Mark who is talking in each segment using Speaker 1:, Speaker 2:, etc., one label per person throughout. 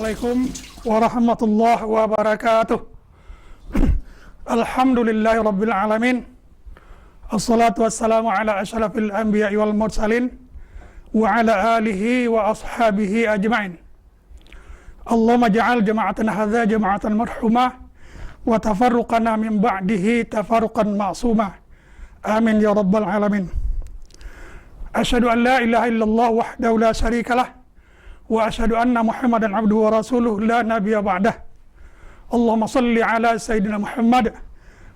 Speaker 1: Assalamualaikum warahmatullahi wabarakatuh. Alhamdulillahi rabbil alamin. Assalatu wassalamu ala asyrafil anbiya'i wal mursalin wa ala alihi wa ashabihi ajma'in. Allahumma ja'al jama'atana hadza jama'atan marhumah wa tafarruqana min ba'dihi tafarruqan ma'sumah. Amin ya rabbal alamin. Asyhadu an la ilaha illallah wahdahu la syarikalah wa asyhadu anna Muhammadan abduhu wa rasuluh la nabiyya ba'dah. Allahumma salli ala sayyidina Muhammad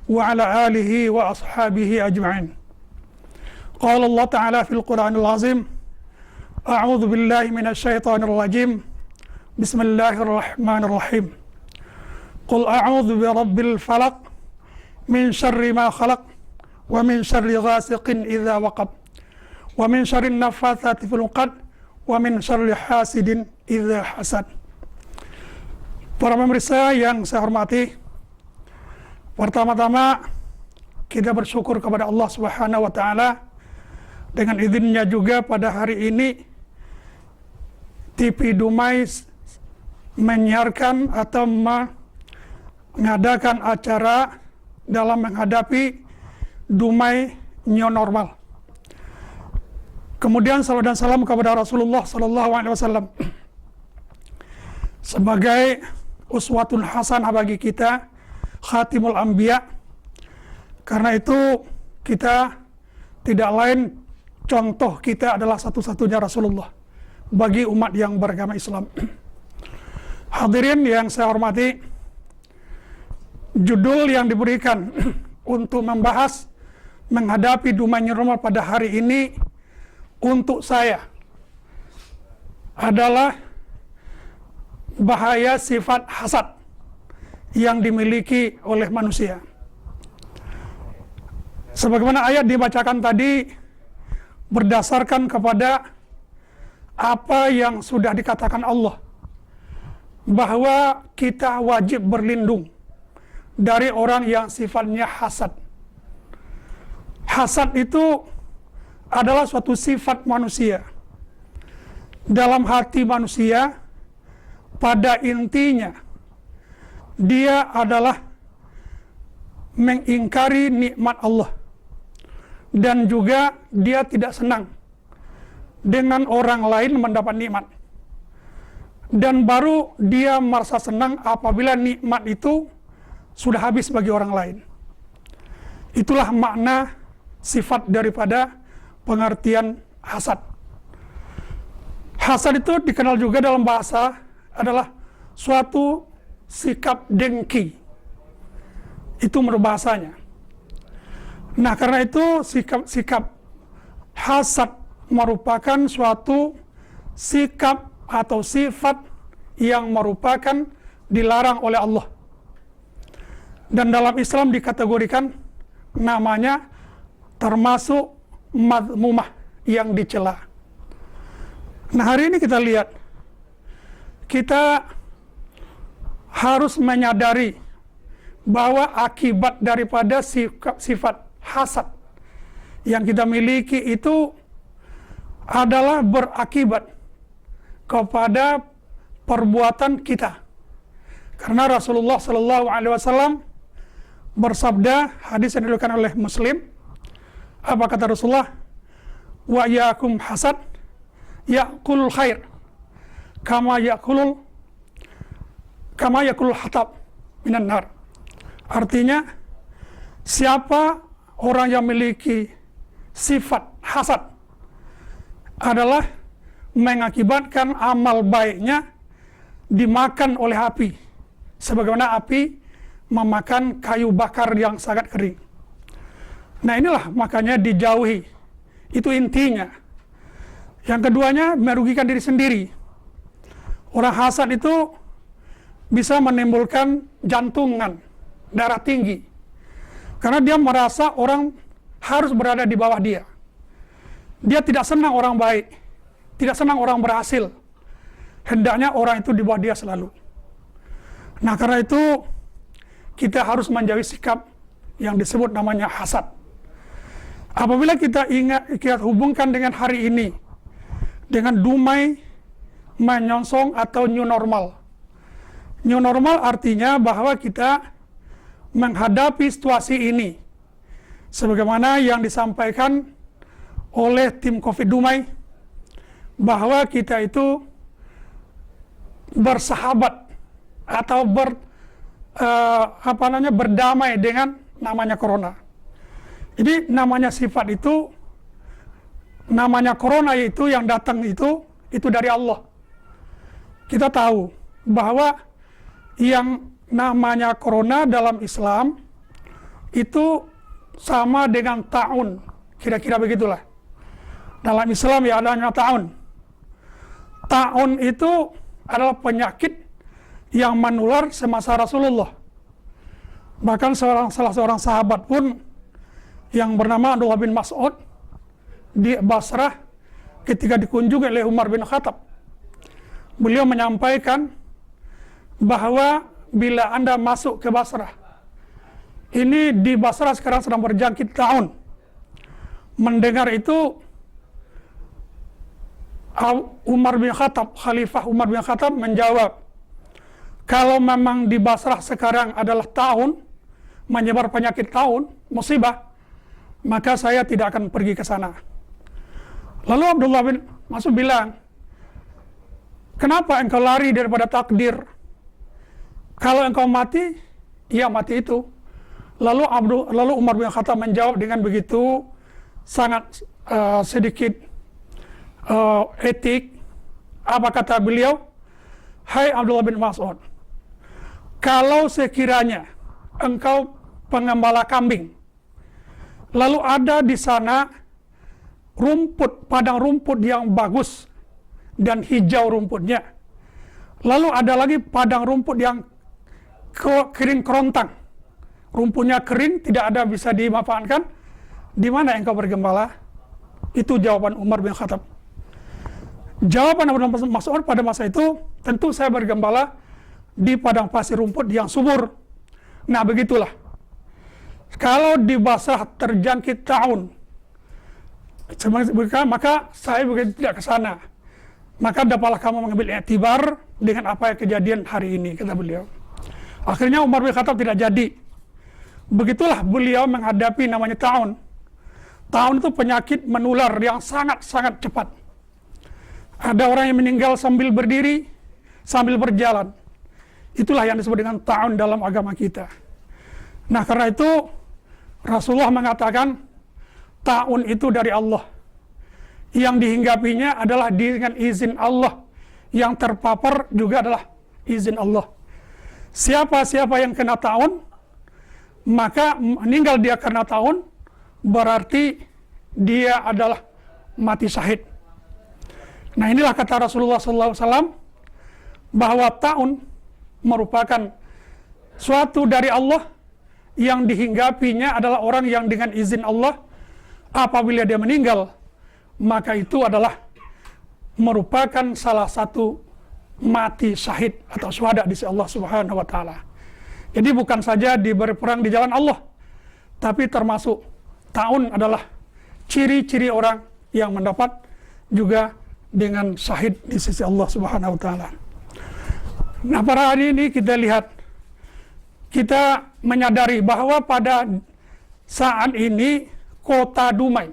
Speaker 1: wa ala alihi wa ashabihi ajma'in. Qala Allah ta'ala fil Qur'anil azim, a'udzu billahi minasy syaithanir rajim. Bismillahirrahmanirrahim. Qul a'udzu birabbil falaq min syarri ma khalaq wa min syarri ghasiqin idza waqab wa min syarri naffatsati fil 'uqad wa min syarri hasidin idza hasad. Para pemirsa yang saya hormati, pertama-tama kita bersyukur kepada Allah Subhanahu wa taala dengan izinnya juga pada hari ini TV Dumai menyiarkan atau mengadakan acara dalam menghadapi Dumai New Normal. Kemudian salawat dan salam kepada Rasulullah SAW sebagai uswatun hasanah bagi kita, khatimul anbiya. Karena itu kita tidak lain, contoh kita adalah satu-satunya Rasulullah bagi umat yang beragama Islam. Hadirin yang saya hormati, judul yang diberikan untuk membahas menghadapi Dumai New Normal pada hari ini untuk saya adalah bahaya sifat hasad yang dimiliki oleh manusia. Sebagaimana ayat dibacakan tadi, berdasarkan kepada apa yang sudah dikatakan Allah, bahwa kita wajib berlindung dari orang yang sifatnya hasad. Hasad itu adalah suatu sifat manusia. Dalam hati manusia, pada intinya, dia adalah mengingkari nikmat Allah. Dan juga dia tidak senang dengan orang lain mendapat nikmat. Dan baru dia merasa senang apabila nikmat itu sudah habis bagi orang lain. Itulah makna sifat daripada pengertian hasad. Hasad itu dikenal juga dalam bahasa adalah suatu sikap dengki. Itu menurut bahasanya. Nah, karena itu sikap hasad merupakan suatu sikap atau sifat yang merupakan dilarang oleh Allah. Dan dalam Islam dikategorikan namanya termasuk madmumah, yang dicela. Nah, hari ini kita lihat, kita harus menyadari bahwa akibat daripada sifat hasad yang kita miliki itu adalah berakibat kepada perbuatan kita. Karena Rasulullah SAW bersabda, hadis yang diriwayatkan oleh Muslim, apa kata Rasulullah? Wa yakum hasad ya'kulul khair kama ya'kulul hatab minan nar. Artinya, siapa orang yang memiliki sifat hasad adalah mengakibatkan amal baiknya dimakan oleh api, sebagaimana api memakan kayu bakar yang sangat kering. Nah, inilah makanya dijauhi. Itu intinya. Yang keduanya, merugikan diri sendiri. Orang hasad itu bisa menimbulkan jantungan, darah tinggi. Karena dia merasa orang harus berada di bawah dia. Dia tidak senang orang baik, tidak senang orang berhasil. Hendaknya orang itu di bawah dia selalu. Nah, karena itu kita harus menjauhi sikap yang disebut namanya hasad. Apabila kita hubungkan dengan hari ini, dengan Dumai menyongsong atau new normal, New normal artinya bahwa kita menghadapi situasi ini sebagaimana yang disampaikan oleh tim COVID Dumai, bahwa kita itu bersahabat atau berdamai dengan namanya corona. Jadi namanya sifat itu, namanya corona itu yang datang itu dari Allah. Kita tahu bahwa yang namanya corona dalam Islam itu sama dengan ta'un, kira-kira begitulah. Dalam Islam ya adanya ta'un. Ta'un itu adalah penyakit yang menular semasa Rasulullah. Bahkan salah seorang sahabat pun yang bernama Abdullah bin Mas'ud di Basrah ketika dikunjungi oleh Umar bin Khattab, beliau menyampaikan bahwa bila Anda masuk ke Basrah, ini di Basrah sekarang sedang berjangkit ta'un. Mendengar itu, Umar bin Khattab, Khalifah Umar bin Khattab menjawab, kalau memang di Basrah sekarang adalah ta'un, menyebar penyakit ta'un, musibah, maka saya tidak akan pergi ke sana. Lalu Abdullah bin Mas'ud bilang, kenapa engkau lari daripada takdir? Kalau engkau mati, ya mati itu. Lalu Umar bin Khattab menjawab dengan begitu sangat sedikit etik. Apa kata beliau? Hai Abdullah bin Mas'ud, kalau sekiranya engkau pengembala kambing, lalu ada di sana padang rumput yang bagus dan hijau rumputnya, lalu ada lagi padang rumput yang kering kerontang, rumputnya kering, tidak ada bisa dimanfaatkan, di mana engkau bergembala? Itu jawaban Umar bin Khattab. Jawaban Abdullah bin Mas'ud pada masa itu, tentu saya bergembala di padang pasir rumput yang subur. Nah begitulah, kalau di Basrah terjangkit ta'un, maka saya begitu tidak ke sana. Maka dapatlah kamu mengambil i'tibar dengan apa yang kejadian hari ini, kata beliau. Akhirnya Umar bin Khattab tidak jadi. Begitulah beliau menghadapi namanya ta'un. Ta'un itu penyakit menular yang sangat-sangat cepat. Ada orang yang meninggal sambil berdiri, sambil berjalan. Itulah yang disebut dengan ta'un dalam agama kita. Nah karena itu Rasulullah mengatakan ta'un itu dari Allah. Yang dihinggapinya adalah dengan izin Allah. Yang terpapar juga adalah izin Allah. Siapa-siapa yang kena ta'un, maka meninggal dia karena ta'un, berarti dia adalah mati syahid. Nah inilah kata Rasulullah SAW, bahwa ta'un merupakan suatu dari Allah yang dihinggapinya adalah orang yang dengan izin Allah, apabila dia meninggal, maka itu adalah merupakan salah satu mati syahid atau syuhada di sisi Allah Subhanahu wa taala. Jadi bukan saja diberi perang di jalan Allah, tapi termasuk ta'un adalah ciri-ciri orang yang mendapat juga dengan syahid di sisi Allah Subhanahu wa taala. Nah, pada hari ini kita lihat, kita menyadari bahwa pada saat ini Kota Dumai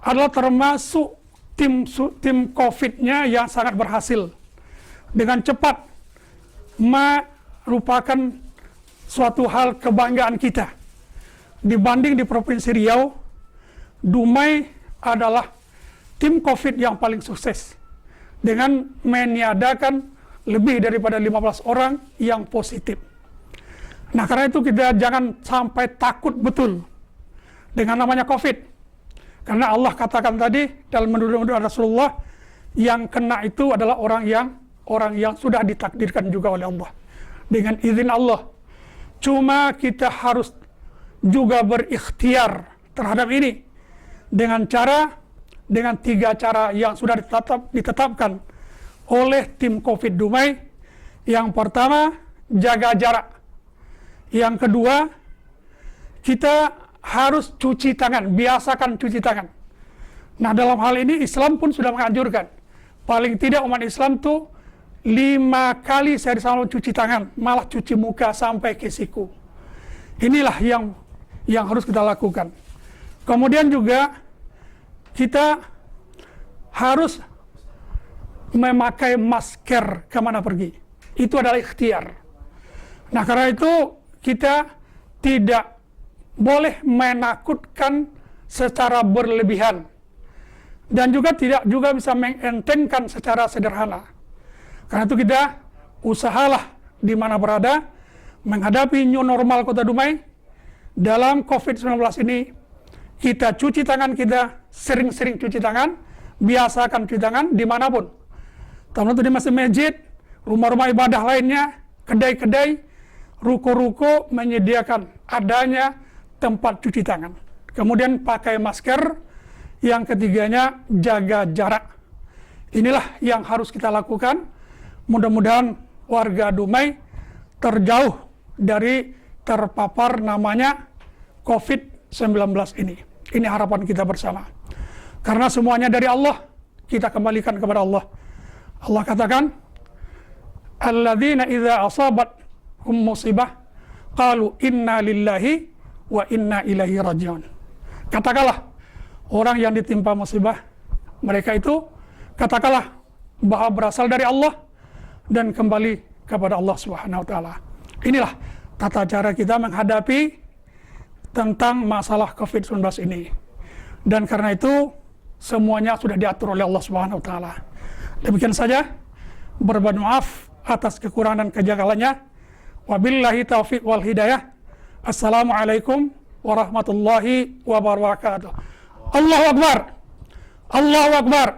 Speaker 1: adalah termasuk tim COVID-nya yang sangat berhasil. Dengan cepat merupakan suatu hal kebanggaan kita. Dibanding di Provinsi Riau, Dumai adalah tim COVID yang paling sukses dengan meniadakan lebih daripada 15 orang yang positif. Nah karena itu kita jangan sampai takut betul dengan namanya COVID. Karena Allah katakan tadi dalam menurut Rasulullah, yang kena itu adalah orang yang sudah ditakdirkan juga oleh Allah dengan izin Allah. Cuma kita harus juga berikhtiar terhadap ini dengan 3 cara yang sudah ditetapkan oleh tim COVID Dumai. Yang pertama, jaga jarak. Yang kedua, kita harus cuci tangan, biasakan cuci tangan. Nah dalam hal ini Islam pun sudah menganjurkan, paling tidak umat Islam tuh 5 kali saya selalu cuci tangan, malah cuci muka sampai ke siku. Inilah yang harus kita lakukan. Kemudian juga kita harus memakai masker kemana pergi. Itu adalah ikhtiar. Nah, karena itu kita tidak boleh menakutkan secara berlebihan. Dan juga tidak juga bisa mengentengkan secara sederhana. Karena itu kita usahalah di mana berada menghadapi new normal Kota Dumai. Dalam COVID-19 ini kita cuci tangan kita, sering-sering cuci tangan, biasakan cuci tangan dimanapun. Termasuk di masjid, rumah-rumah ibadah lainnya, kedai-kedai, ruko-ruko menyediakan adanya tempat cuci tangan. Kemudian pakai masker, yang ketiganya jaga jarak. Inilah yang harus kita lakukan. Mudah-mudahan warga Dumai terjauh dari terpapar namanya COVID-19 ini. Ini harapan kita bersama. Karena semuanya dari Allah, kita kembalikan kepada Allah. Allah katakan, alladzina idza asabathum musibah qalu inna lillahi wa inna ilaihi raji'un. Katakanlah orang yang ditimpa musibah, mereka itu katakanlah bahwa berasal dari Allah dan kembali kepada Allah Subhanahu wa taala. Inilah tata cara kita menghadapi tentang masalah COVID-19 ini. Dan karena itu semuanya sudah diatur oleh Allah Subhanahu wa taala. Demikian saja, berbuat maaf atas kekurangan dan kejanggalannya. Wabillahi taufiq wal hidayah. Assalamualaikum warahmatullahi wabarakatuh. Allahu Akbar. Allahu Akbar.